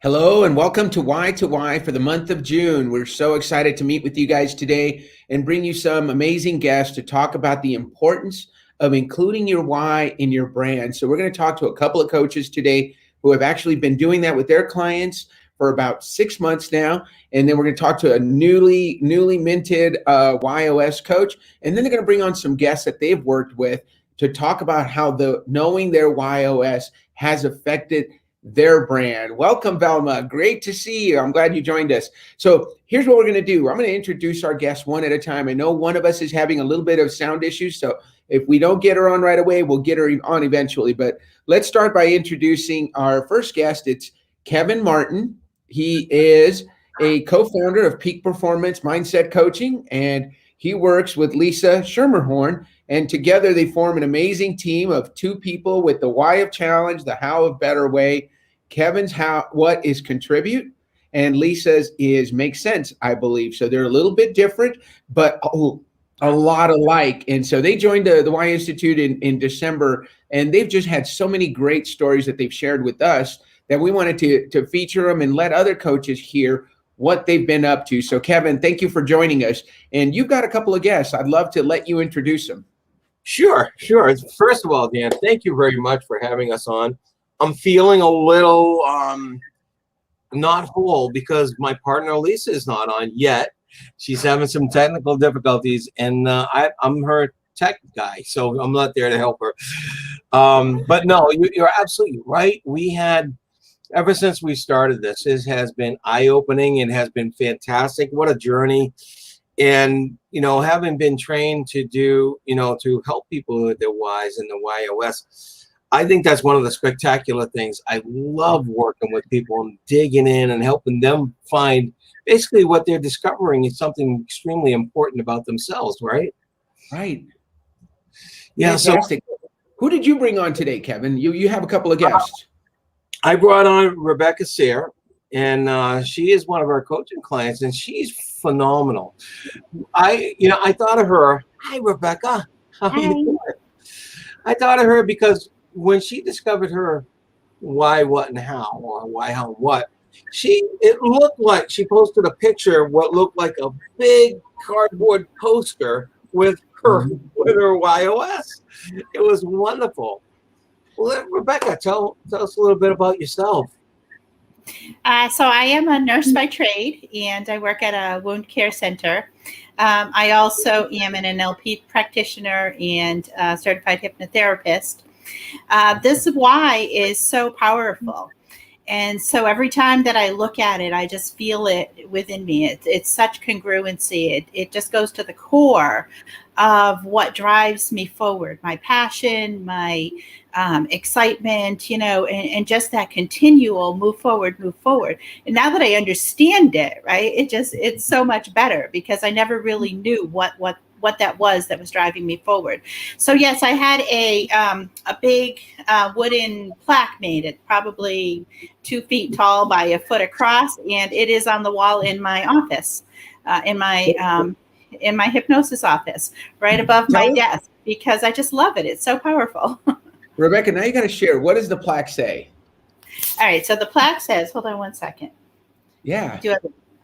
Hello and welcome to Why for the month of June. We're so excited to meet with you guys today and bring you some amazing guests to talk about the importance of including your why in your brand. So we're going to talk to a couple of coaches today who have actually been doing that with their clients for about 6 months now. And then we're going to talk to a newly minted WHY.os coach. And then they're going to bring on some guests that they've worked with to talk about how knowing their WHY.os has affected their brand. Welcome, Velma. Great to see you. I'm glad you joined us. So here's what we're going to do. I'm going to introduce our guests one at a time. I know one of us is having a little bit of sound issues, so if we don't get her on right away, we'll get her on eventually. But let's start by introducing our first guest. It's Kevin Martin. He is a co-founder of Peak Performance Mindset Coaching, and he works with Lisa Schermerhorn. And together they form an amazing team of two people with the why of challenge, the how of better way. Kevin's what is contribute, and Lisa's is make sense, I believe. So they're a little bit different, but a lot alike. And so they joined the Why Institute in December, and they've just had so many great stories that they've shared with us that we wanted to feature them and let other coaches hear what they've been up to. So Kevin, thank you for joining us. And you've got a couple of guests. I'd love to let you introduce them. Sure. First of all, Dan, thank you very much for having us on. I'm feeling a little not whole because my partner Lisa is not on yet. She's having some technical difficulties, and I'm her tech guy, so I'm not there to help her. But no, you're absolutely right. We had, ever since we started this, it has been eye-opening. It has been fantastic. What a journey. And, having been trained to do, to help people with their whys and the WHY.os, I think that's one of the spectacular things. I love working with people and digging in and helping them find basically what they're discovering is something extremely important about themselves, right? Right. Yeah. Fantastic. So who did you bring on today, Kevin? You have a couple of guests. I brought on Rebecca Sayre, and she is one of our coaching clients, and she's phenomenal. I thought of her. Hi, Rebecca. How are you doing? I thought of her because when she discovered her why, what, and how, or why, how, and what, it looked like she posted a picture of what looked like a big cardboard poster with her WHY.os. It was wonderful. Well, Rebecca, tell us a little bit about yourself. So I am a nurse by trade, and I work at a wound care center. I also am an NLP practitioner and certified hypnotherapist. This why is so powerful. And so every time that I look at it, I just feel it within me. It's such congruency. It just goes to the core of what drives me forward, my passion, my excitement, and just that continual move forward. And now that I understand it, right, it's so much better because I never really knew what that was driving me forward. So yes, I had a big wooden plaque made. It's probably 2 feet tall by a foot across, and it is on the wall in my office, in my hypnosis office, right above my desk, because I just love it. It's so powerful. Rebecca, now you got to share. What does the plaque say? All right. So the plaque says, hold on one second. Yeah.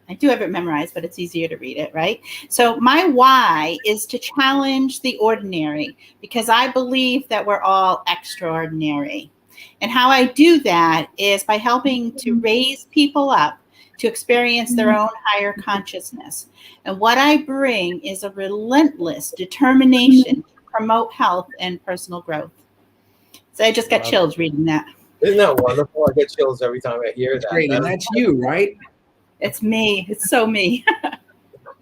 I do have it memorized, but it's easier to read it, right? So my why is to challenge the ordinary, because I believe that we're all extraordinary. And how I do that is by helping to raise people up to experience their own higher consciousness. And what I bring is a relentless determination to promote health and personal growth. So I just got chills reading that. Isn't that wonderful? I get chills every time I hear that. Great. And that's you, right? It's me. It's so me.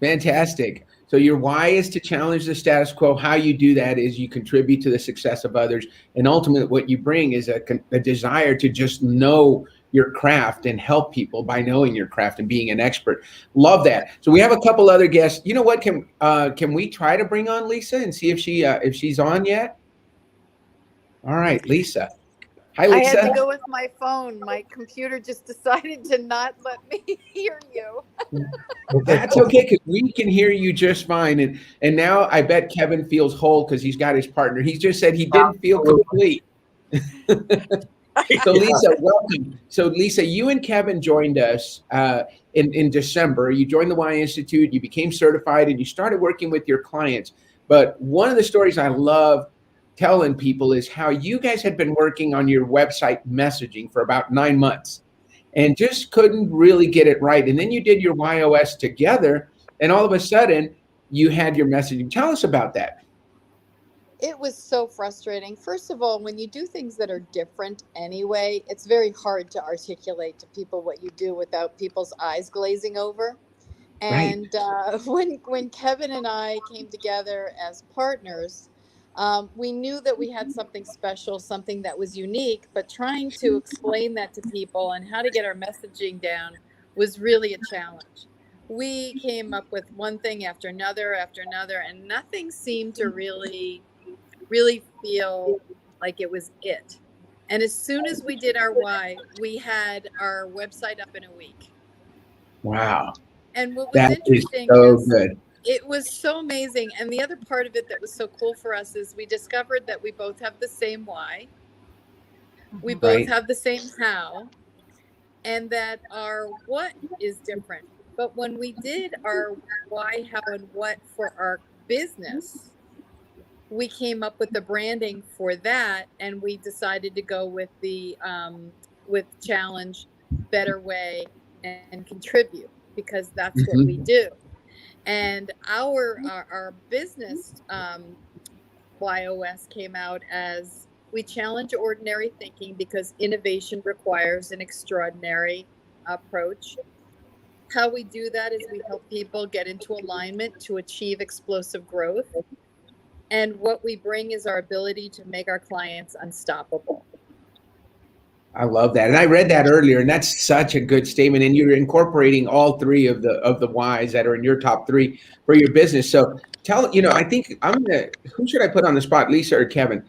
Fantastic. So your why is to challenge the status quo. How you do that is you contribute to the success of others. And ultimately what you bring is a desire to just know your craft and help people by knowing your craft and being an expert. Love that. So we have a couple other guests. You know what? Can we try to bring on Lisa and see if she's on yet? All right, Lisa. Hi, Lisa. I had to go with my phone. My computer just decided to not let me hear you. That's okay, because we can hear you just fine. And now I bet Kevin feels whole because he's got his partner. He just said he didn't feel complete. So Lisa, welcome. So Lisa, you and Kevin joined us in December. You joined the Y Institute, you became certified, and you started working with your clients. But one of the stories I love telling people is how you guys had been working on your website messaging for about 9 months and just couldn't really get it right. And then you did your WHY.os together, and all of a sudden you had your messaging. Tell us about that. It was so frustrating. First of all, when you do things that are different anyway, it's very hard to articulate to people what you do without people's eyes glazing over. Right. And when Kevin and I came together as partners, we knew that we had something special, something that was unique, but trying to explain that to people and how to get our messaging down was really a challenge. We came up with one thing after another, and nothing seemed to really feel like it was it. And as soon as we did our why, we had our website up in a week. Wow. And what was That is interesting so is good. it was so amazing. And the other part of it that was so cool for us is we discovered that we both have the same why. We both Right. have the same how, and that our what is different. But when we did our why, how, and what for our business, we came up with the branding for that, and we decided to go with the with challenge, better way, and contribute, because that's what we do. And our business WHY.os came out as we challenge ordinary thinking because innovation requires an extraordinary approach. How we do that is we help people get into alignment to achieve explosive growth. And what we bring is our ability to make our clients unstoppable. I love that. And I read that earlier, and that's such a good statement. And you're incorporating all three of the whys that are in your top three for your business. So I think who should I put on the spot, Lisa or Kevin?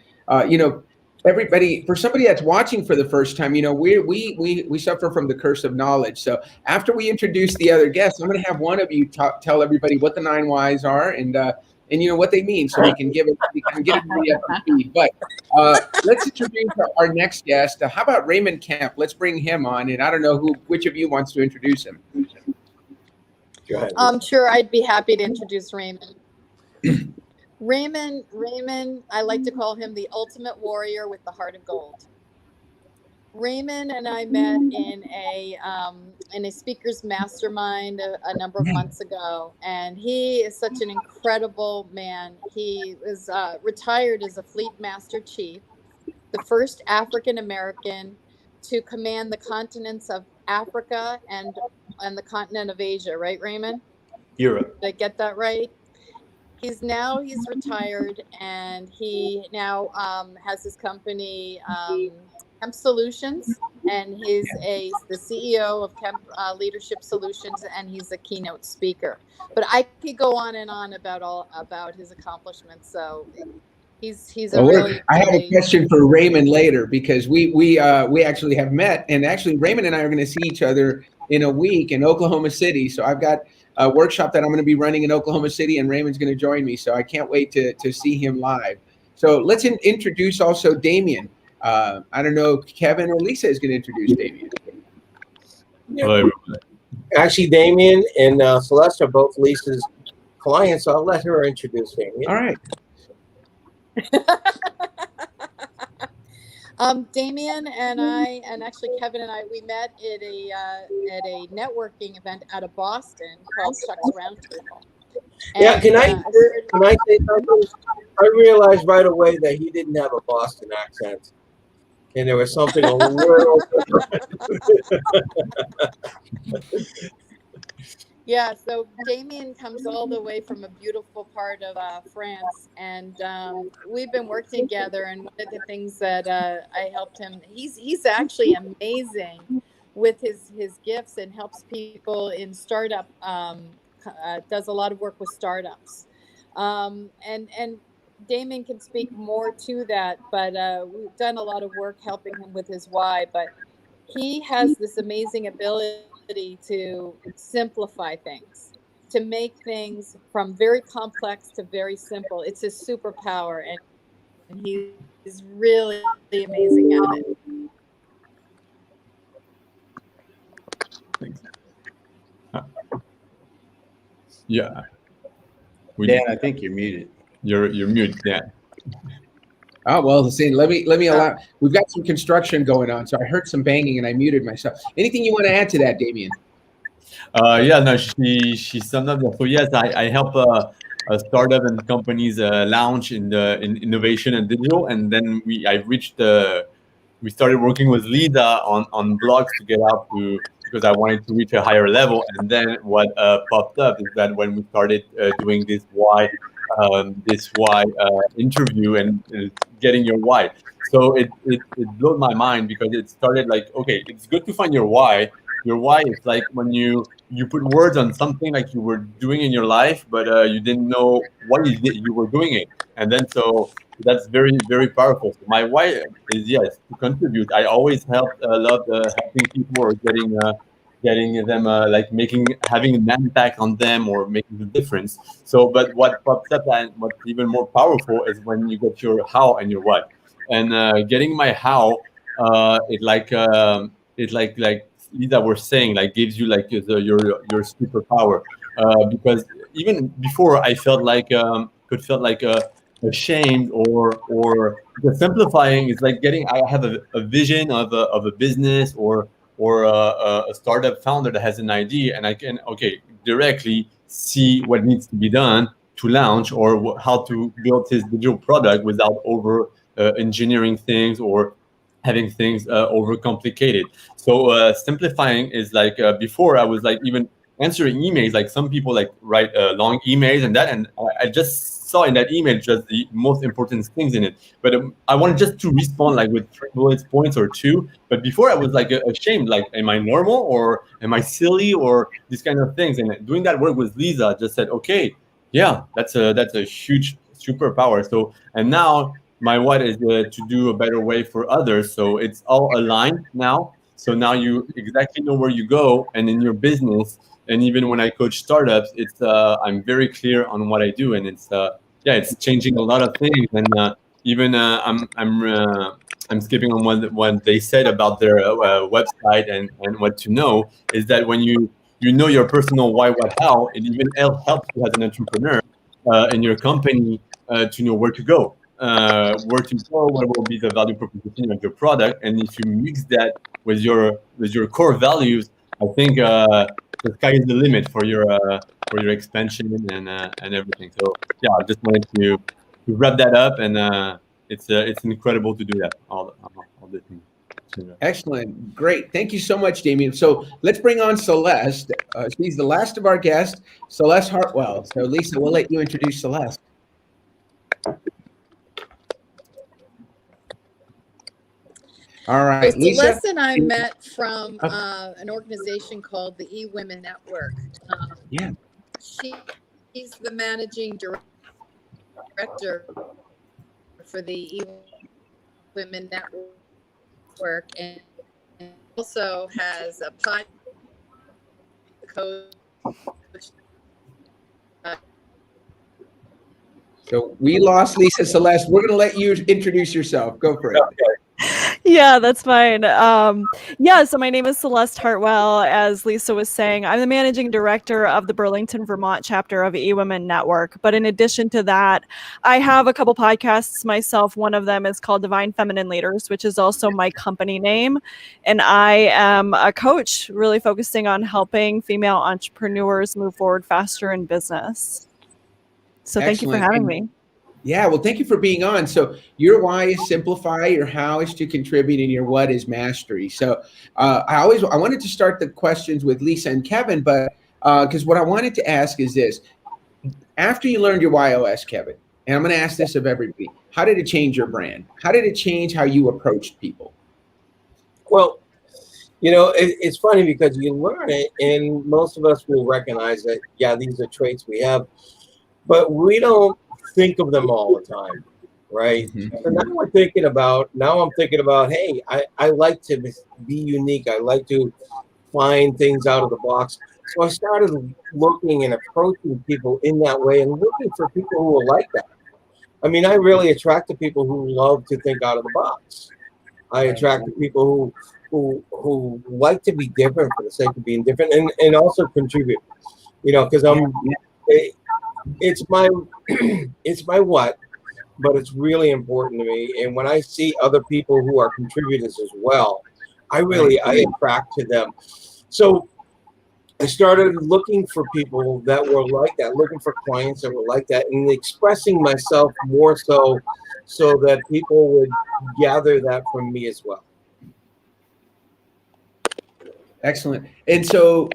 Everybody, for somebody that's watching for the first time, we suffer from the curse of knowledge. So after we introduce the other guests, I'm going to have one of you tell everybody what the 9 whys are and what they mean, so we can get everybody up to speed. But let's introduce our next guest. How about Raymond Kemp? Let's bring him on, and I don't know which of you wants to introduce him. Go ahead. Sure, I'd be happy to introduce Raymond. Raymond, I like to call him the ultimate warrior with the heart of gold. Raymond and I met in a speaker's mastermind a number of months ago, and he is such an incredible man. He was retired as a Fleet Master Chief, the first African American to command the continents of Africa and the continent of Asia. Right, Raymond? Europe. Did I get that right? He's retired, and he now has his company Kemp Solutions, and he's the CEO of Kemp Leadership Solutions, and he's a keynote speaker. But I could go on and on about his accomplishments. So he's a really. I have a question for Raymond later, because we actually have met, and actually Raymond and I are going to see each other in a week in Oklahoma City. So I've got a workshop that I'm going to be running in Oklahoma City, and Raymond's going to join me. So I can't wait to see him live. So let's introduce also Damien. I don't know if Kevin or Lisa is going to introduce Damien. Hello, everybody. Actually, Damien and Celeste are both Lisa's clients, so I'll let her introduce Damien. All right. Damien and I, and actually Kevin and I, we met at a networking event out of Boston called Chuck's Roundtable. Yeah, can I say something? I realized right away that he didn't have a Boston accent, and there was something a little Yeah, so Damien comes all the way from a beautiful part of France, and we've been working together. And one of the things that I helped him, he's actually amazing with his gifts and helps people in startup. Does a lot of work with startups, and Damien can speak more to that. But we've done a lot of work helping him with his why. But he has this amazing ability to simplify things, to make things from very complex to very simple. It's his superpower, and he's really amazing at it. Thanks. Yeah. Dan, I think you're muted. You're muted. Yeah. Oh, well, see, let me allow. We've got some construction going on, so I heard some banging and I muted myself. Anything you want to add to that, Damien? Yeah, no, she summed up. So yes, I help a startup and companies launch in innovation and digital, and then we started working with Lisa on blogs to get out to, because I wanted to reach a higher level. And then what popped up is that when we started doing this why interview and getting your why, so it blew my mind, because it started like, okay, it's good to find your why. Your why is like when you put words on something like you were doing in your life, but you didn't know why you were doing it, and then so that's very, very powerful. So my why is, yes, to contribute. I always love helping people, or getting them like having an impact on them, or making a difference. So, but what pops up and what's even more powerful is when you get your how and your what. And getting my how, it like Lisa was saying, like gives you like your superpower. Because even before I felt like ashamed, or because simplifying is like I have a vision of a business, or a startup founder that has an idea, and I can directly see what needs to be done to launch, or how to build his digital product without over engineering things, or having things over complicated. So simplifying is like, before I was like even answering emails, like some people like write long emails and I just saw in that email just the most important things in it. But I wanted just to respond like with 3 bullet points or 2. But before I was like ashamed, like, am I normal, or am I silly, or these kind of things. And doing that work with Lisa just said, okay, yeah, that's a huge superpower. So, and now my what is to do a better way for others. So it's all aligned now. So now you exactly know where you go, and in your business. And even when I coach startups, it's I'm very clear on what I do, and it's changing a lot of things. And even I'm skipping on what they said about their website, and what to know is that when you know your personal why, what, how, it even helps you as an entrepreneur in your company to know where to go. What will be the value proposition of your product, and if you mix that with your core values, I think the sky is the limit for your expansion and everything. So yeah, I just wanted to wrap that up, and it's incredible to do that all the things. Excellent. Great. Thank you so much, Damien. So let's bring on Celeste. She's the last of our guests, Celeste Hartwell. So Lisa, we'll let you introduce Celeste. All right, So Lisa. Celeste and I met from an organization called the eWomen Network. Yeah. She's the managing director for the eWomen Network, and also has a podcast coach. So we lost Lisa. Celeste, we're going to let you introduce yourself. Go for it. Yeah, that's fine. So my name is Celeste Hartwell. As Lisa was saying, I'm the managing director of the Burlington, Vermont chapter of eWomen Network. But in addition to that, I have a couple podcasts myself. One of them is called Divine Feminine Leaders, which is also my company name. And I am a coach, really focusing on helping female entrepreneurs move forward faster in business. So thank you for having me. Yeah, well, thank you for being on. So your why is simplify, your how is to contribute, and your what is mastery. So I wanted to start the questions with Lisa and Kevin, but because what I wanted to ask is this: after you learned your WHY.os, Kevin, and I'm going to ask this of everybody, how did it change your brand? How did it change how you approached people? Well, it's funny because you learn it, and most of us will recognize that, yeah, these are traits we have, but we don't think of them all the time, right? Mm-hmm. So now I'm thinking about, hey, I like to be unique. I like to find things out of the box. So I started looking and approaching people in that way, and looking for people who are like that. I mean, I really attract the people who love to think out of the box. I attract the people who like to be different for the sake of being different, and also contribute. You know, because it's my it's my what, but it's really important to me. And when I see other people who are contributors as well, I attract to them. So I started looking for people that were like that, looking for clients that were like that, and expressing myself more so that people would gather that from me as well. Excellent. And so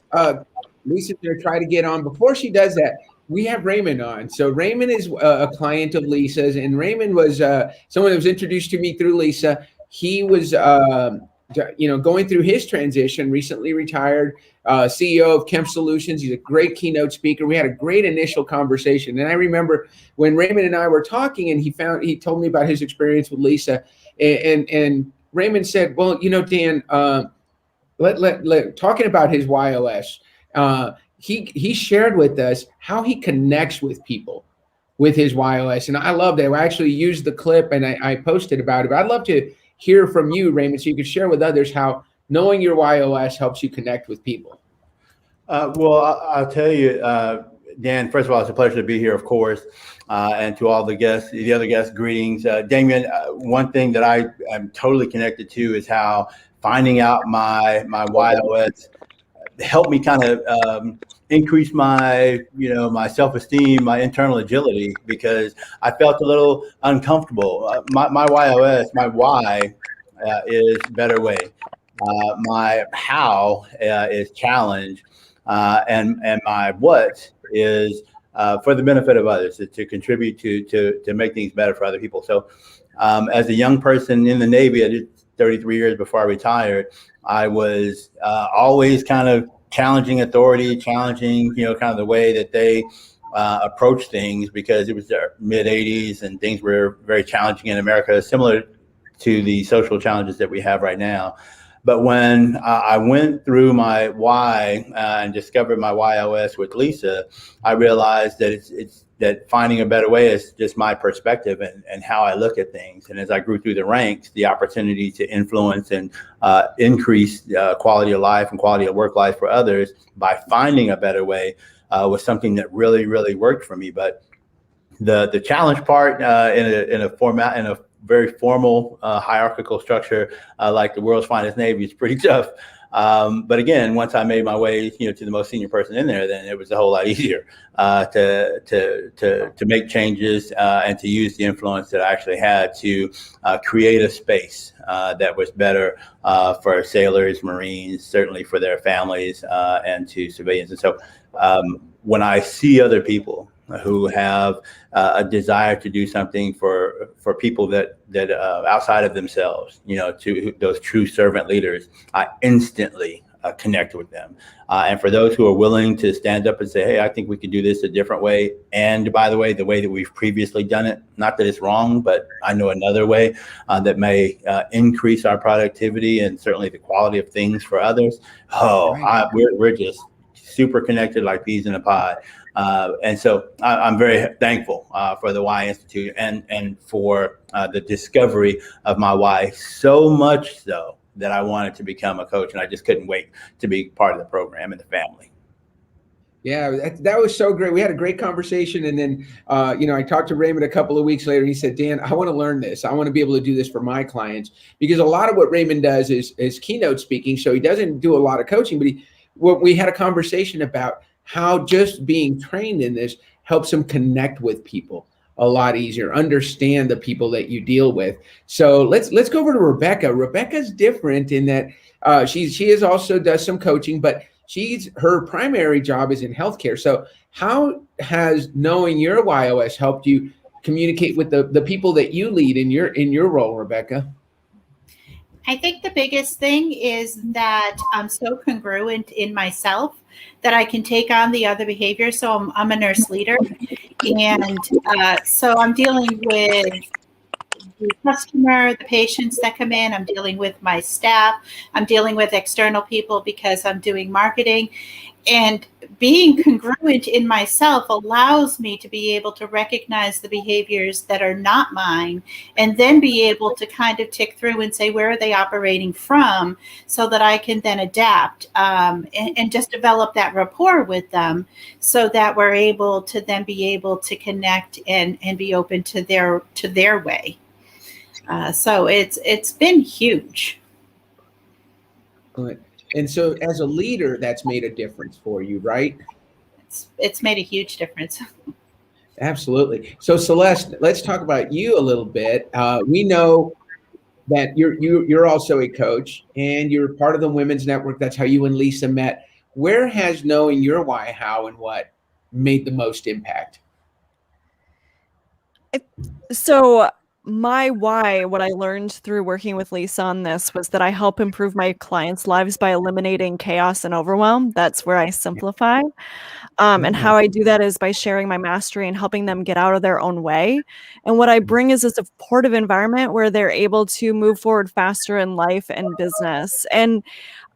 Lisa's going to try to get on. Before she does that, we have Raymond on. So Raymond is a client of Lisa's, and Raymond was someone that was introduced to me through Lisa. He was going through his transition, recently retired, CEO of Kemp Solutions. He's a great keynote speaker. We had a great initial conversation. And I remember when Raymond and I were talking, and he told me about his experience with Lisa. And Raymond said, well, Dan, talking about his WHY.os, he shared with us how he connects with people with his WHY.os. And I love that. I actually used the clip and I posted about it. But I'd love to hear from you, Raymond, so you could share with others how knowing your WHY.os helps you connect with people. Well, I'll tell you, Dan, first of all, it's a pleasure to be here, of course. And to all the other guests, greetings. Damien, one thing that I am totally connected to is how finding out my WHY.os helped me kind of increase my self-esteem, my internal agility, because I felt a little uncomfortable. My WHY.os, my why is better way. My how is challenge, and my what is for the benefit of others, to contribute to make things better for other people. So as a young person in the Navy, I did 33 years before I retired. I was always kind of challenging authority, challenging, kind of the way that they approach things, because it was the mid 80s and things were very challenging in America, similar to the social challenges that we have right now. But when I went through my why and discovered my WHY.os with Lisa, I realized that it's that finding a better way is just my perspective and how I look at things. And as I grew through the ranks, the opportunity to influence and increase quality of life and quality of work life for others by finding a better way was something that really, really worked for me. But the challenge part in a very formal hierarchical structure like the world's finest Navy is pretty tough. But again, once I made my way, to the most senior person in there, then it was a whole lot easier to make changes and to use the influence that I actually had to create a space that was better for sailors, Marines, certainly for their families, and to civilians. And so when I see other people who have a desire to do something for people that outside of themselves, to those true servant leaders, I instantly connect with them. And for those who are willing to stand up and say, hey, I think we can do this a different way. And by the way that we've previously done it, not that it's wrong, but I know another way that may increase our productivity and certainly the quality of things for others. We're just super connected like peas in a pod. And so I'm very thankful for the Why Institute and for the discovery of my why, so much so that I wanted to become a coach, and I just couldn't wait to be part of the program and the family. Yeah, that was so great. We had a great conversation. And then, I talked to Raymond a couple of weeks later. He said, Dan, I want to learn this. I want to be able to do this for my clients, because a lot of what Raymond does is keynote speaking. So he doesn't do a lot of coaching, but we had a conversation about how just being trained in this helps him connect with people a lot easier, understand the people that you deal with. So let's go over to Rebecca. Rebecca's different in that she is also does some coaching, but her primary job is in healthcare. So how has knowing your WHY.os helped you communicate with the people that you lead in your role, Rebecca? I think the biggest thing is that I'm so congruent in myself that I can take on the other behaviors. So I'm a nurse leader. And so I'm dealing with the customer, the patients that come in. I'm dealing with my staff. I'm dealing with external people because I'm doing marketing. And being congruent in myself allows me to be able to recognize the behaviors that are not mine, and then be able to kind of tick through and say, where are they operating from, so that I can then adapt and just develop that rapport with them, so that we're able to then be able to connect and be open to their way. So it's been huge. Good. And so as a leader, that's made a difference for you, right? It's made a huge difference. Absolutely. So Celeste, let's talk about you a little bit. We know that you're also a coach, and you're part of the Women's Network. That's how you and Lisa met. Where has knowing your why, how, and what made the most impact? So my why, what I learned through working with Lisa on this, was that I help improve my clients' lives by eliminating chaos and overwhelm. That's where I simplify. And how I do that is by sharing my mastery and helping them get out of their own way. And what I bring is a supportive environment where they're able to move forward faster in life and business. And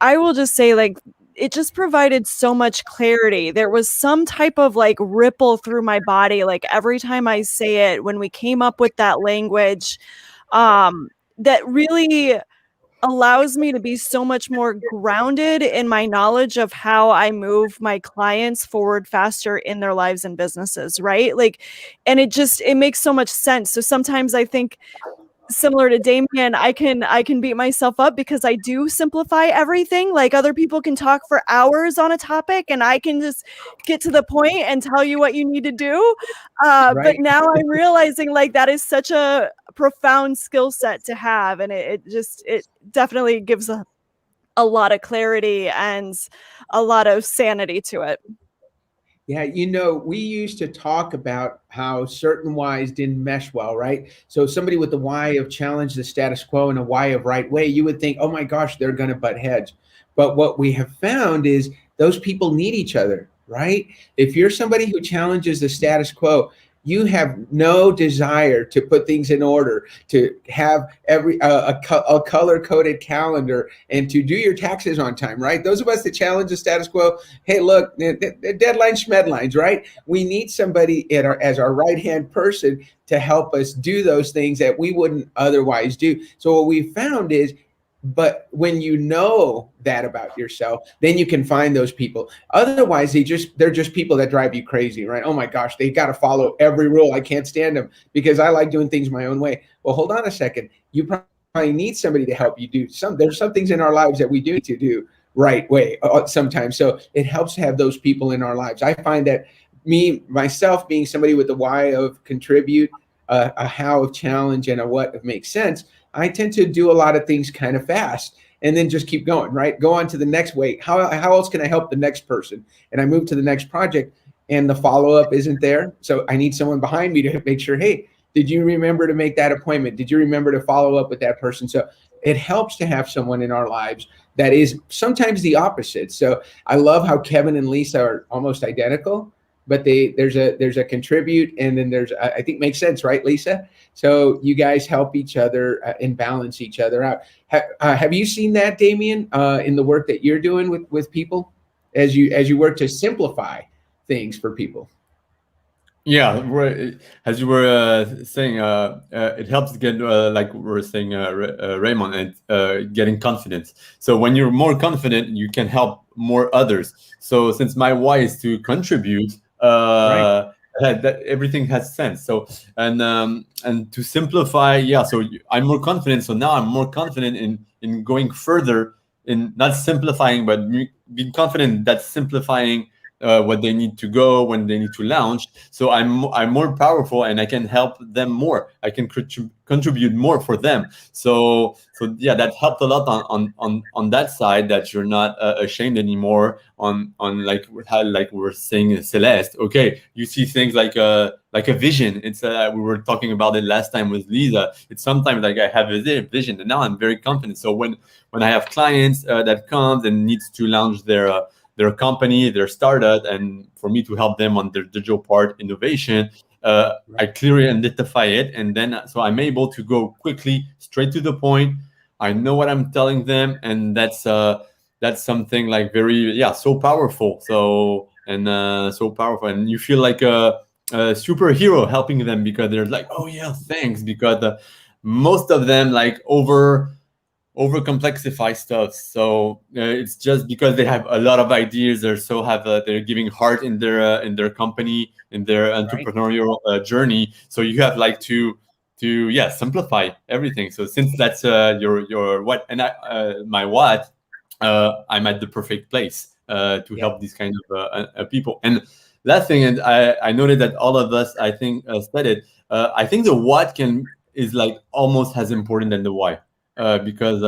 I will just say, like, it just provided so much clarity. There was some type of like ripple through my body. Like every time I say it, when we came up with that language, that really allows me to be so much more grounded in my knowledge of how I move my clients forward faster in their lives and businesses, right? Like, and it makes so much sense. So sometimes I think, similar to Damien, I can beat myself up because I do simplify everything. Like other people can talk for hours on a topic and I can just get to the point and tell you what you need to do. But now I'm realizing like that is such a profound skill set to have. And it definitely gives a lot of clarity and a lot of sanity to it. Yeah, we used to talk about how certain whys didn't mesh well, right? So somebody with the why of challenge the status quo and a why of right way, you would think, oh my gosh, they're going to butt heads. But what we have found is those people need each other, right? If you're somebody who challenges the status quo, you have no desire to put things in order, to have a color-coded calendar, and to do your taxes on time, right? Those of us that challenge the status quo, hey, look, deadlines, schmedlines, right? We need somebody as our right-hand person to help us do those things that we wouldn't otherwise do. So what we found is, but when you know that about yourself, then you can find those people. Otherwise, they're just people that drive you crazy, right? Oh my gosh, they got to follow every rule. I can't stand them because I like doing things my own way. Well, hold on a second. You probably need somebody to help you do there's some things in our lives that we do need to do right way sometimes. So it helps to have those people in our lives. I find that myself being somebody with the why of contribute, a how of challenge, and a what of make sense, I tend to do a lot of things kind of fast and then just keep going, right? Go on to the next way. How else can I help the next person? And I move to the next project and the follow-up isn't there. So I need someone behind me to make sure, hey, did you remember to make that appointment? Did you remember to follow up with that person? So it helps to have someone in our lives that is sometimes the opposite. So I love how Kevin and Lisa are almost identical, but there's a contribute, and then there's, I think makes sense, right, Lisa? So you guys help each other and balance each other out. Have you seen that, Damien, in the work that you're doing with people as you work to simplify things for people? Yeah, as you were saying, it helps get, like we were saying, Raymond, and getting confidence. So when you're more confident, you can help more others. So since my why is to contribute, right, that everything has sense. So and to simplify, yeah. So I'm more confident. So now I'm more confident in going further, in not simplifying, but being confident that simplifying what they need to go, when they need to launch. So I'm more powerful and I can help them more. I can contribute more for them. So yeah, that helped a lot on that side, that you're not ashamed anymore on like we were saying, Celeste. Okay, you see things like a vision. It's we were talking about it last time with Lisa. It's sometimes like I have a vision and now I'm very confident. So when I have clients that comes and needs to launch their company, their startup, and for me to help them on their digital part innovation, I clearly identify it, and then so I'm able to go quickly, straight to the point. I know what I'm telling them, and that's something like very so powerful. So so powerful, and you feel like a superhero helping them because they're like, oh yeah, thanks, because most of them like over complexify stuff. So it's just because they have a lot of ideas. They're giving heart in their company, in their entrepreneurial journey. So you have like to simplify everything. So since that's your what, and my what, I'm at the perfect place to help these kind of people. And last thing, and I noted that all of us, I think, said it. I think the what is like almost as important than the why. Because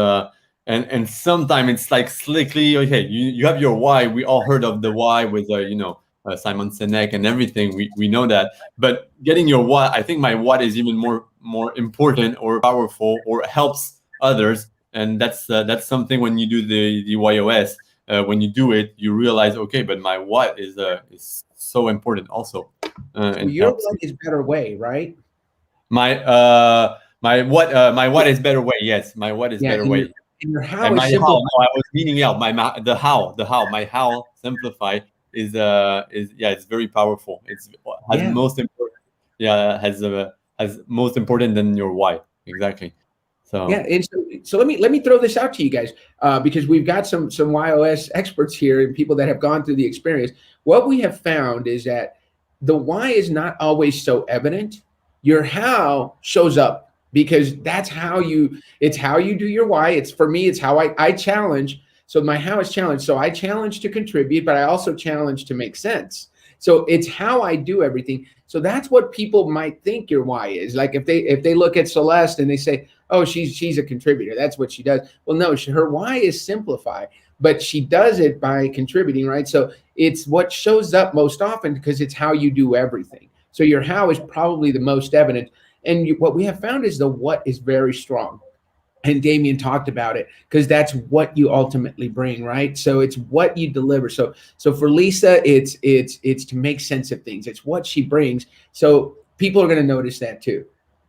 and sometimes it's like slickly, okay, you have your why. We all heard of the why with Simon Sinek and everything. We know that, but getting your why, I think my what is even more important or powerful or helps others, and that's something when you do the WHY.os. When you do it, you realize, okay, but my what is so important also. And your what is better way, right? My what is better way. Yes, my what is better way. And your how and is my simple. how. No, I was meaning the how. My how simplify is it's very powerful. It's most important. Yeah, has most important than your why. Exactly. So and so let me throw this out to you guys because we've got some WHY.os experts here and people that have gone through the experience. What we have found is that the why is not always so evident. Your how shows up because it's how you do your why. It's for me, it's how I challenge. So my how is challenge. So I challenge to contribute, but I also challenge to make sense. So it's how I do everything. So that's what people might think your why is. Like if they look at Celeste and they say, oh, she's a contributor, that's what she does. Well, no, her why is simplify, but she does it by contributing, right? So it's what shows up most often because it's how you do everything. So your how is probably the most evident. And what we have found is the what is very strong. And Damien talked about it because that's what you ultimately bring, right? So it's what you deliver. So for Lisa, it's to make sense of things. It's what she brings. So people are going to notice that too.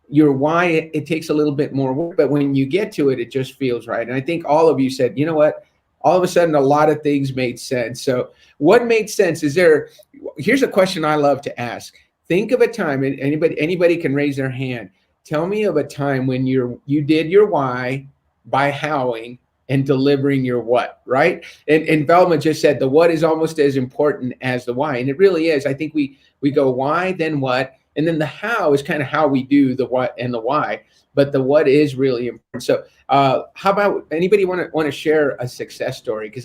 Your why, it takes a little bit more work, but when you get to it, it just feels right. And I think all of you said, you know what? All of a sudden, a lot of things made sense. So what made sense? Here's a question I love to ask. Think of a time, and anybody can raise their hand. Tell me of a time when you did your why by howing and delivering your what, right? And Velma just said the what is almost as important as the why, and it really is. I think we go why, then what, and then the how is kind of how we do the what and the why, but the what is really important. So how about anybody want to share a success story? Because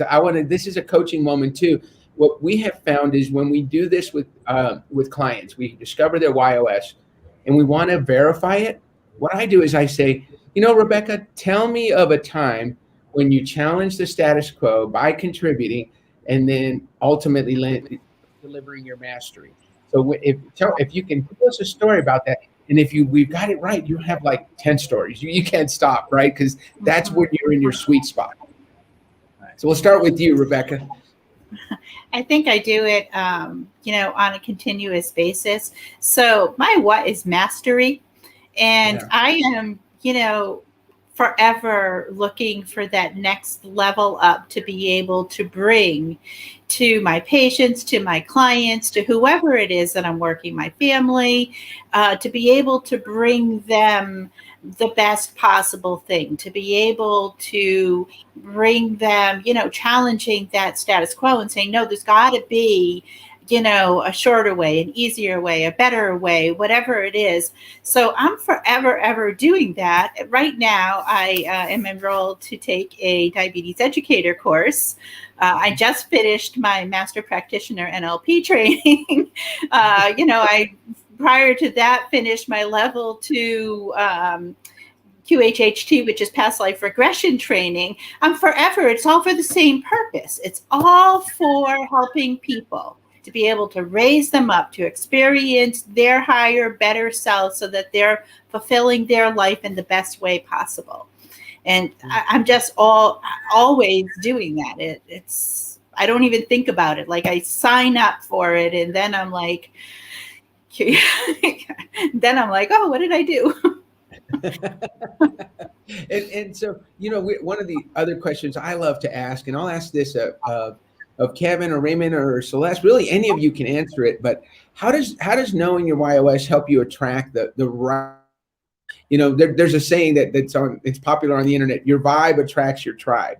this is a coaching moment too. What we have found is when we do this with clients, we discover their WHY.os and we want to verify it. What I do is I say, Rebecca, tell me of a time when you challenged the status quo by contributing and then ultimately delivering your mastery. So if you can tell us a story about that, and if we've got it right, you have like 10 stories. You can't stop, right? Because that's when you're in your sweet spot. So we'll start with you, Rebecca. I think I do it, on a continuous basis. So my what is mastery. And I am, forever looking for that next level up to be able to bring to my patients, to my clients, to whoever it is that I'm working, my family, to be able to bring them the best possible thing, to be able to bring them, challenging that status quo and saying, no, there's got to be, a shorter way, an easier way, a better way, whatever it is. So I'm forever, ever doing that. Right now, I am enrolled to take a diabetes educator course. I just finished my master practitioner NLP training. I prior to that finished my level 2 QHHT, which is past life regression training. I'm forever, it's all for the same purpose. It's all for helping people to be able to raise them up, to experience their higher, better self so that they're fulfilling their life in the best way possible. And I'm just always doing that. It's I don't even think about it. Like I sign up for it and then I'm like, then I'm like, oh, what did I do? And so, one of the other questions I love to ask, and I'll ask this of Kevin or Raymond or Celeste, really any of you can answer it, but how does knowing your WHY.os help you attract the right, there's a saying it's popular on the internet, your vibe attracts your tribe.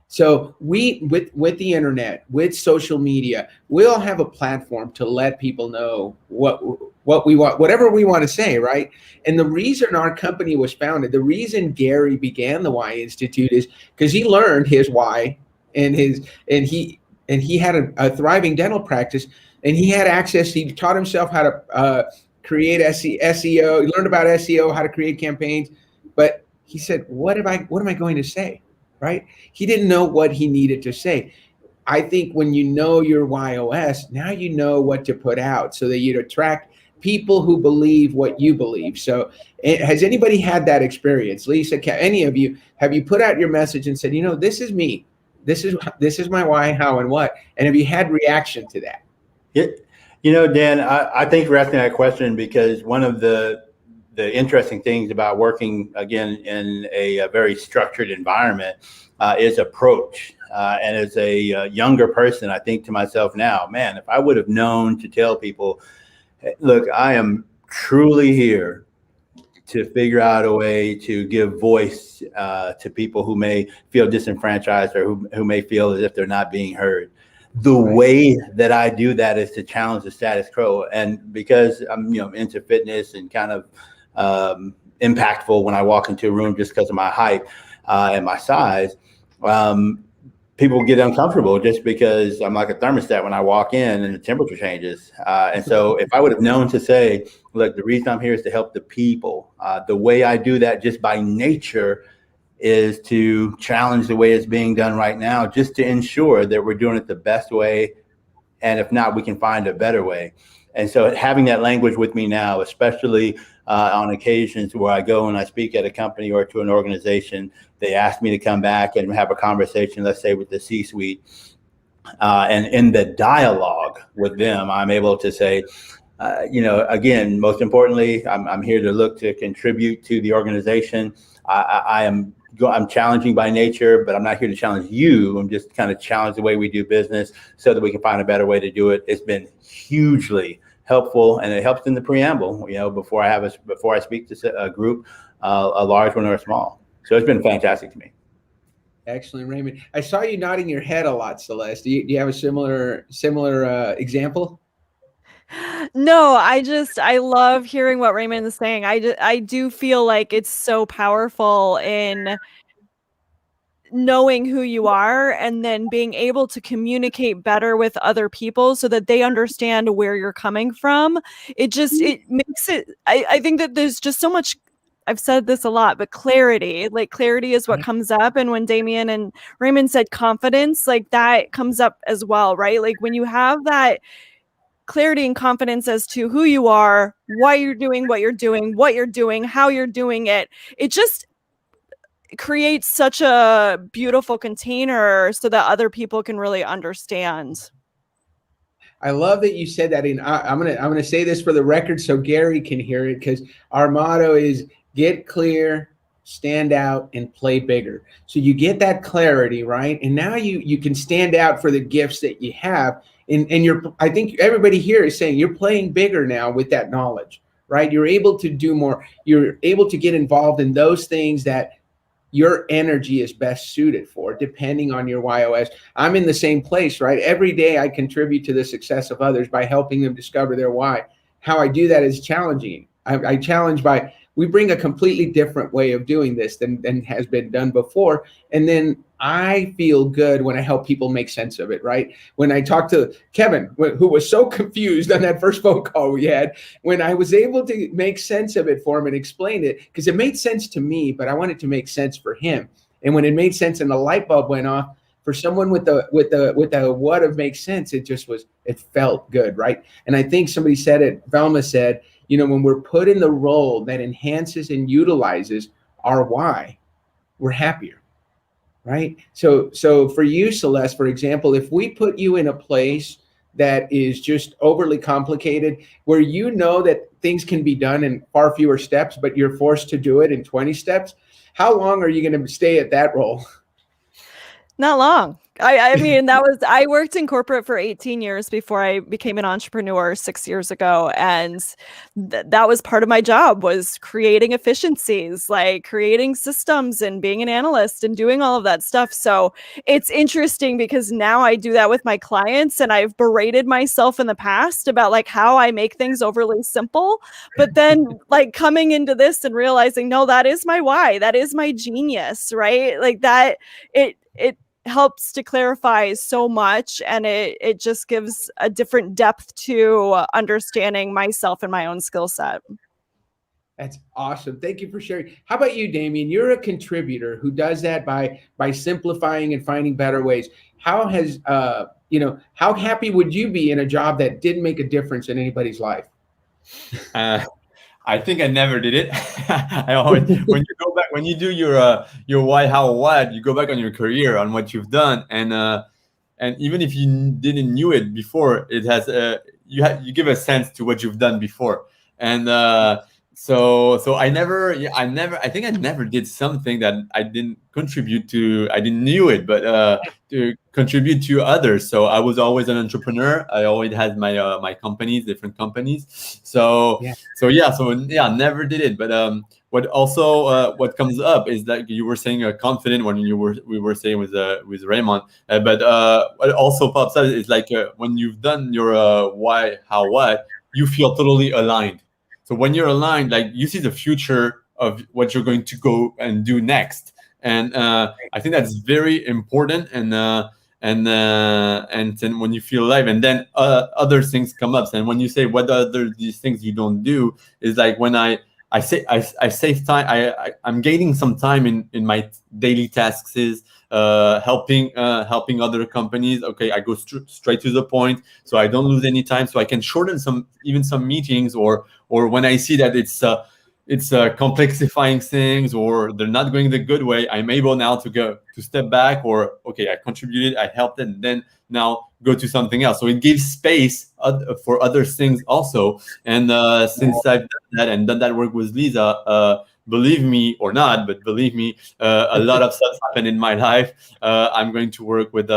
So with the internet, with social media, we all have a platform to let people know what we want, whatever we want to say, right? And the reason our company was founded, the reason Gary began the Why Institute is because he learned his why, and he had a thriving dental practice, and he had access. He taught himself how to create SEO. He learned about SEO, how to create campaigns, but he said, what am I going to say? Right? He didn't know what he needed to say. I think when you know your WHY.os, now you know what to put out so that you'd attract people who believe what you believe. So has anybody had that experience? Lisa, any of you, have you put out your message and said, this is me. This is my why, how, and what? And have you had reaction to that? Dan, I think you're asking that question because one of the interesting things about working, again, in a very structured environment is approach. And as a younger person, I think to myself now, man, if I would have known to tell people, look, I am truly here to figure out a way to give voice to people who may feel disenfranchised or who may feel as if they're not being heard. The way that I do that is to challenge the status quo. And because I'm into fitness and kind of impactful when I walk into a room just because of my height and my size, people get uncomfortable just because I'm like a thermostat when I walk in and the temperature changes. And so if I would have known to say, look, the reason I'm here is to help the people, the way I do that just by nature is to challenge the way it's being done right now, just to ensure that we're doing it the best way. And if not, we can find a better way. And so having that language with me now, especially on occasions where I go and I speak at a company or to an organization, they ask me to come back and have a conversation, let's say with the C-suite. And in the dialogue with them, I'm able to say, again, most importantly, I'm here to look to contribute to the organization. I'm challenging by nature, but I'm not here to challenge you. I'm just kind of challenge the way we do business so that we can find a better way to do it. It's been hugely helpful, and it helps in the preamble, before I speak to a group, a large one or a small. So it's been fantastic to me. Excellent, Raymond. I saw you nodding your head a lot, Celeste. Do you have a similar example? No, I love hearing what Raymond is saying. I do feel like it's so powerful in knowing who you are and then being able to communicate better with other people so that they understand where you're coming from. It makes it, I think that there's just so much, I've said this a lot, but clarity is what comes up. And when Damien and Raymond said confidence, like that comes up as well, right? Like when you have that clarity and confidence as to who you are, why you're doing what you're doing, how you're doing it, it just creates such a beautiful container so that other people can really understand. I love that you said that. And I'm gonna say this for the record so Gary can hear it, because our motto is get clear, stand out, and play bigger. So you get that clarity, right? And now you can stand out for the gifts that you have. And I think everybody here is saying you're playing bigger now with that knowledge, right? You're able to do more. You're able to get involved in those things that your energy is best suited for, depending on your WHY.os. I'm in the same place, right? Every day I contribute to the success of others by helping them discover their why. How I do that is challenging. I challenge by, we bring a completely different way of doing this than has been done before. And then I feel good when I help people make sense of it, right? When I talked to Kevin, who was so confused on that first phone call we had, when I was able to make sense of it for him and explain it, because it made sense to me, but I wanted to make sense for him. And when it made sense and the light bulb went off, for someone with the what of makes sense, it felt good, right? And I think somebody said it, Velma said, when we're put in the role that enhances and utilizes our why, we're happier, right? So for you, Celeste, for example, if we put you in a place that is just overly complicated, where you know that things can be done in far fewer steps, but you're forced to do it in 20 steps, how long are you going to stay at that role? Not long. I mean, I worked in corporate for 18 years before I became an entrepreneur 6 years ago. And that was part of my job, was creating efficiencies, like creating systems and being an analyst and doing all of that stuff. So it's interesting because now I do that with my clients, and I've berated myself in the past about like how I make things overly simple. But then like coming into this and realizing, no, that is my why. That is my genius, right? Like that, it helps to clarify so much, and it just gives a different depth to understanding myself and my own skill set. That's awesome. Thank you for sharing. How about you, Damien? You're a contributor who does that by simplifying and finding better ways. How has how happy would you be in a job that didn't make a difference in anybody's life? I think I never did it. I always, when you go back, when you do your why, how, what, you go back on your career, on what you've done, and even if you didn't knew it before, it has you give a sense to what you've done before, and so I think I never did something that I didn't contribute to. I didn't knew it, but to contribute to others. So I was always an entrepreneur. I always had my companies, different companies. So never did it. But what comes up is that you were saying confident when we were saying with Raymond. But what also pops up is like when you've done your why, how, what, you feel totally aligned. So when you're aligned, like you see the future of what you're going to go and do next, and I think that's very important. And then when you feel alive, and then other things come up. And when you say what other these things you don't do, is like when I save time. I'm gaining some time in my daily tasks. Is helping other companies. Okay, I go straight to the point, so I don't lose any time. So I can shorten some meetings, or when I see that it's complexifying things, or they're not going the good way, I'm able now to step back, or okay, I contributed, I helped, and then now go to something else. So it gives space for other things also. And since I've done that and done that work with Lisa, believe me or not, but believe me, a lot of stuff happened in my life. I'm going to work with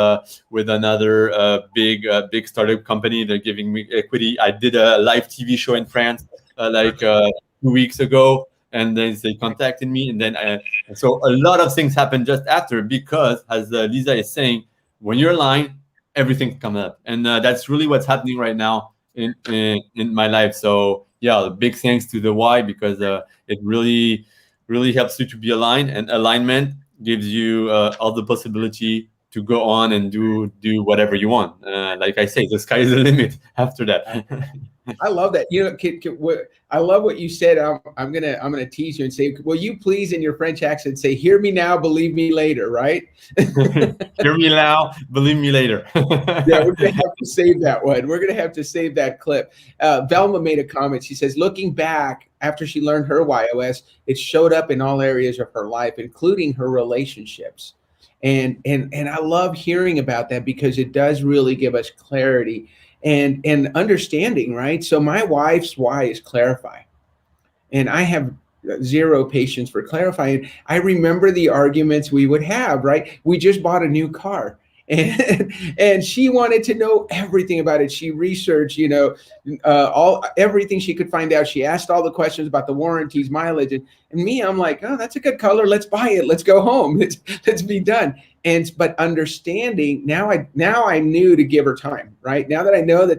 another big startup company. They're giving me equity. I did a live TV show in France 2 weeks ago, and then they contacted me, and then so a lot of things happened just after, because as Lisa is saying, when you're aligned, everything comes up, and that's really what's happening right now in my life. So yeah, big thanks to the why, because it really helps you to be aligned, and alignment gives you all the possibility to go on and do whatever you want. Like I say, the sky is the limit after that. I love that. I love what you said. I'm gonna tease you and say, will you please, in your French accent, say, "Hear me now, believe me later," right? Hear me now, believe me later. Yeah, we're gonna have to save that one. We're gonna have to save that clip. Velma made a comment. She says, looking back after she learned her WHY.os, it showed up in all areas of her life, including her relationships. And I love hearing about that, because it does really give us clarity and understanding, right? So my wife's why is clarify, and I have zero patience for clarifying. I remember the arguments we would have, right? We just bought a new car, and she wanted to know everything about it. She researched, everything she could find out. She asked all the questions about the warranties, mileage, and me, I'm like, oh, that's a good color. Let's buy it. Let's go home. Let's be done. But understanding now, I knew to give her time, right? Now that I know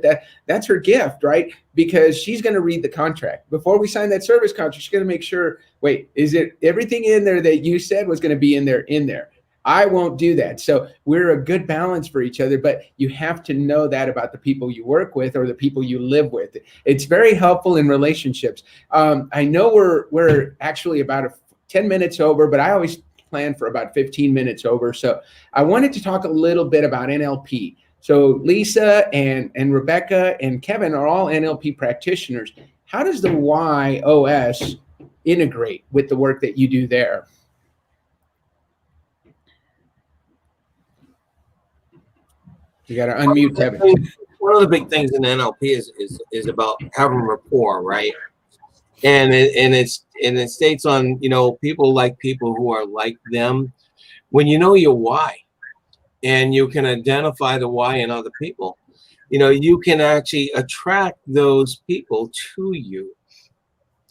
that's her gift, right? Because she's going to read the contract before we sign that service contract. She's going to make sure, wait, is it everything in there that you said was going to be in there? I won't do that. So we're a good balance for each other, but you have to know that about the people you work with or the people you live with. It's very helpful in relationships. I know we're actually about 10 minutes over, but I always plan for about 15 minutes over. So I wanted to talk a little bit about NLP. So Lisa and Rebecca and Kevin are all NLP practitioners. How does the WHY.os integrate with the work that you do there? You got to unmute Kevin. one of the big things in NLP is about having rapport, right? And it states on, you know, people like people who are like them. When you know your why, and you can identify the why in other people, you know, you can actually attract those people to you.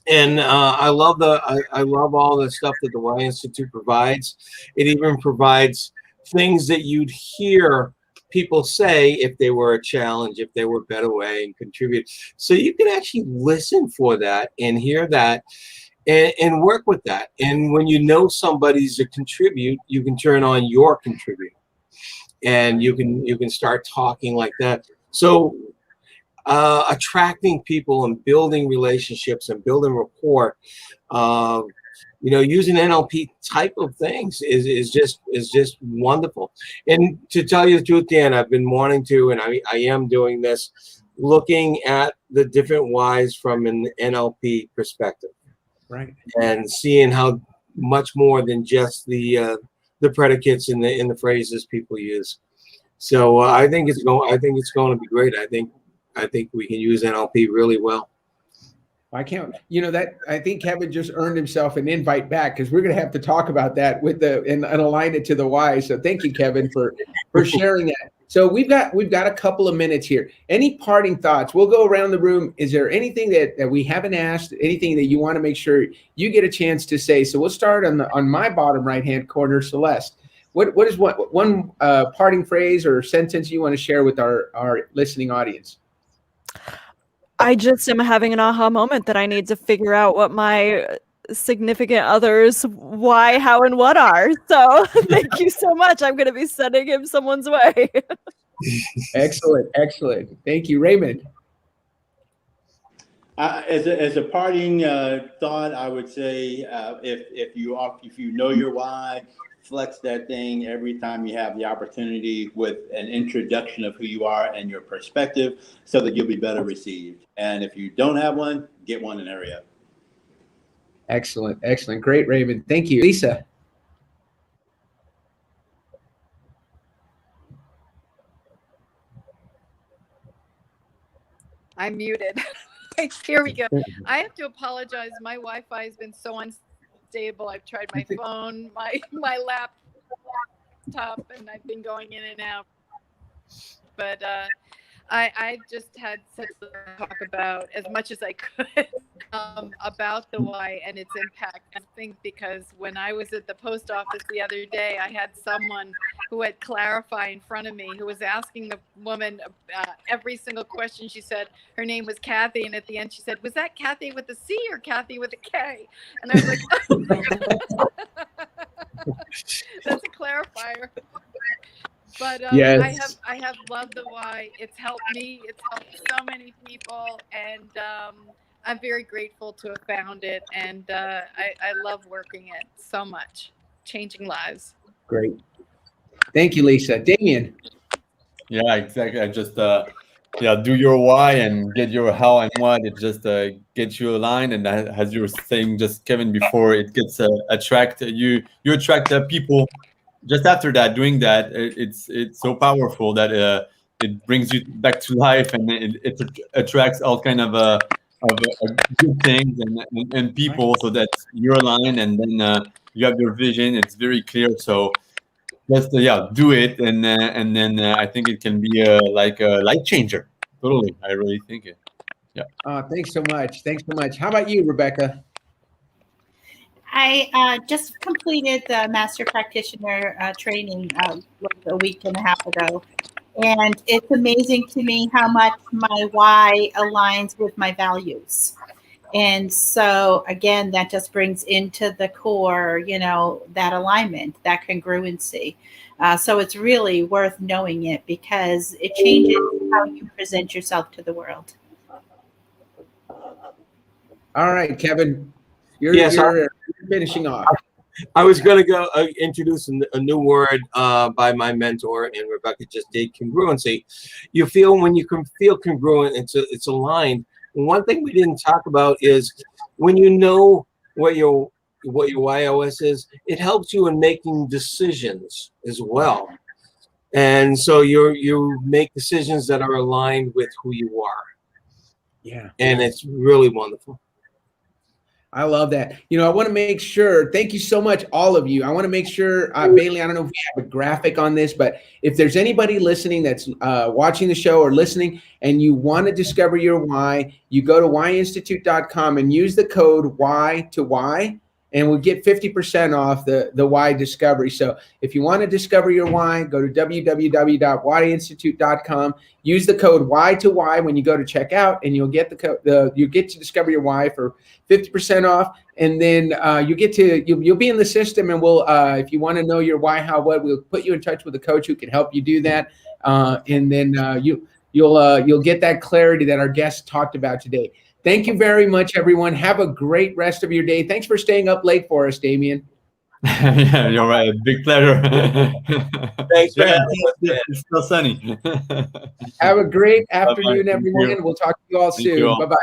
And I love all the stuff that the Y Institute provides. It even provides things that you'd hear people say if they were a challenge, if they were a better way, and contribute. So you can actually listen for that and hear that and work with that. And when you know somebody's to contribute, you can turn on your contribute, and you can start talking like that. So attracting people and building relationships and building rapport, you know, using NLP type of things is just wonderful. And to tell you the truth, Dan, I've been wanting to, and I am doing this, looking at the different whys from an NLP perspective, Right. and seeing how much more than just the predicates in the phrases people use. So I think it's going to be great. I think we can use NLP really well. I can't, you know, that I think Kevin just earned himself an invite back, because we're going to have to talk about that with and align it to the why. So thank you, Kevin, for sharing that. So we've got a couple of minutes here. Any parting thoughts? We'll go around the room. Is there anything that we haven't asked? Anything that you want to make sure you get a chance to say? So we'll start on my bottom right-hand corner, Celeste. What is one parting phrase or sentence you want to share with our listening audience? I just am having an aha moment that I need to figure out what my significant other's why, how, and what are. So thank you so much. I'm going to be sending him someone's way. Excellent. Thank you, Raymond. As a parting thought, I would say if you know your why, flex that thing every time you have the opportunity with an introduction of who you are and your perspective, so that you'll be better received. And if you don't have one, get one in area. Excellent. Great, Raymond. Thank you. Lisa. I'm muted. Here we go. I have to apologize. My Wi-Fi has been so unstable. I've tried my phone, my laptop, and I've been going in and out. But I just had such a talk about as much as I could about the why and its impact. I think because when I was at the post office the other day, I had someone who had clarify in front of me, who was asking the woman every single question. She said her name was Kathy, and at the end she said, "Was that Kathy with a C or Kathy with a K?" And I was like, oh. That's a clarifier. But yes. I have loved the why. It's helped me. It's helped so many people, and I'm very grateful to have found it. And I love working it so much, changing lives. Great. Thank you, Lisa. Damien. Yeah, exactly. I just do your why and get your how and what. It just gets you aligned, and as you were saying, just Kevin before, it gets attract you attract people. Just after that, doing that, it's so powerful that it brings you back to life, and it attracts all kind of good things and people, so that you're aligned, and then you have your vision. It's very clear. So just do it, and then I think it can be like a life changer. Totally, I really think it. Yeah. Thanks so much. How about you, Rebecca? I just completed the master practitioner training a week and a half ago. And it's amazing to me how much my why aligns with my values. And so, again, that just brings into the core, that alignment, that congruency. So it's really worth knowing it, because it changes how you present yourself to the world. All right, Kevin. You're finishing off. I was going to go introduce a new word by my mentor, and Rebecca just did: congruency. You feel, when you can feel congruent, it's aligned. And one thing we didn't talk about is when you know what your WHY.os is, it helps you in making decisions as well. And so you make decisions that are aligned with who you are. Yeah. And it's really wonderful. I love that. You know, I want to make sure, thank you so much, all of you. I want to make sure, Bailey, I don't know if we have a graphic on this, but if there's anybody listening that's watching the show or listening and you want to discover your why, you go to WHYinstitute.com and use the code WHY2WHY, and we'll get 50% off the why discovery. So if you want to discover your why, go to www.whyinstitute.com. Use the code WHY2WHY when you go to checkout, and you'll get you get to discover your why for 50% off. And then you'll be in the system, and we'll if you want to know your why, how, what, we'll put you in touch with a coach who can help you do that. And then you'll get that clarity that our guests talked about today. Thank you very much, everyone. Have a great rest of your day. Thanks for staying up late for us, Damien. Yeah, you're right. Big pleasure. Thanks for having us. It's still sunny. Have a great afternoon, Bye-bye. everyone. We'll talk to you all Thank you soon. all. Bye-bye.